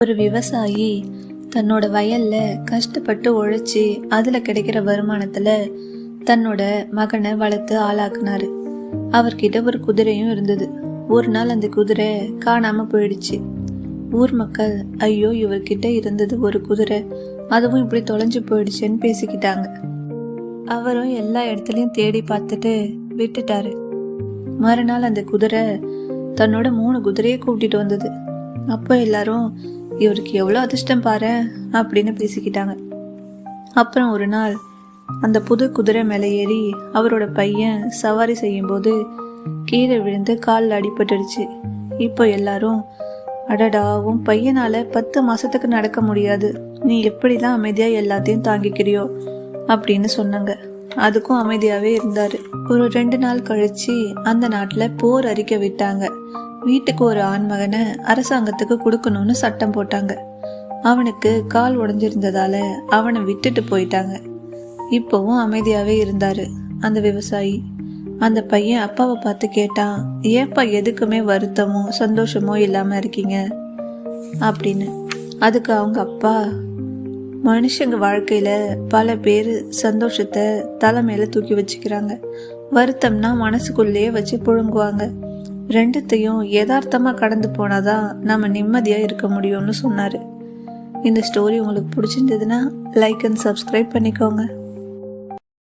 ஒரு விவசாயி தன்னோட வயல்ல கஷ்டப்பட்டு உழைச்சி அதுல கிடைக்கிற வருமானத்துல தன்னோட மகனை வளர்த்து ஆளாக்குனாரு. அவர்கிட்ட ஒரு குதிரையும் இருந்தது. ஒரு நாள் அந்த குதிரை காணாம போயிடுச்சு. ஊர் மக்கள், ஐயோ இவர்கிட்ட இருந்தது ஒரு குதிரை, அதுவும் இப்படி தொலைஞ்சு போயிடுச்சுன்னு பேசிக்கிட்டாங்க. அவரும் எல்லா இடத்துலயும் தேடி பார்த்துட்டு விட்டுட்டாரு. மறுநாள் அந்த குதிரை தன்னோட 3 குதிரையை கூட்டிட்டு வந்தது. அப்போ எல்லாரும், இவருக்கு எவ்வளோ அதிர்ஷ்டம் பாரு அப்படின்னு பேசிக்கிட்டாங்க. அப்புறம் ஒரு நாள் அந்த புது குதிரை மேலே ஏறி அவரோட பையன் சவாரி செய்யும்போது கீழே விழுந்து காலில் அடிபட்டுடுச்சு. இப்போ எல்லாரும், அடடா உன் பையனால 10 மாசத்துக்கு நடக்க முடியாது, நீ எப்படிதான் அமைதியா எல்லாத்தையும் தாங்கிக்கிறியோ அப்படின்னு சொன்னாங்க. அதுக்கும் அமைதியாவே இருந்தாரு. ஒரு 2 நாள் கழிச்சு அந்த நாட்டுல போர் அறிக்கை விட்டாங்க. வீட்டுக்கு ஒரு ஆண்மகனை அரசாங்கத்துக்கு கொடுக்கணும்னு சட்டம் போட்டாங்க. அவனுக்கு கால் உடைஞ்சிருந்ததால அவனை விட்டுட்டு போயிட்டாங்க. இப்போவும் அமைதியாவே இருந்தாரு அந்த விவசாயி. அந்த பையன் அப்பாவை பார்த்து கேட்டான், ஏப்பா எதுக்குமே வருத்தமோ சந்தோஷமோ இல்லாம இருக்கீங்க அப்படின்னு. அதுக்கு அவங்க அப்பா, மனுஷங்க வாழ்க்கையில பல பேர் சந்தோஷத்தை தலைமையில தூக்கி வச்சுக்கிறாங்க, வருத்தம்னா மனசுக்குள்ளேயே வச்சு புழுங்குவாங்க, ரெண்டுத்தையும் யதார்த்தமா கடந்து போனாதான் நம்ம நிம்மதியா இருக்க முடியும்னு சொன்னாரு. இந்த ஸ்டோரி உங்களுக்கு பிடிச்சிருந்ததுன்னா லைக் அண்ட் சப்ஸ்கிரைப் பண்ணிக்கோங்க.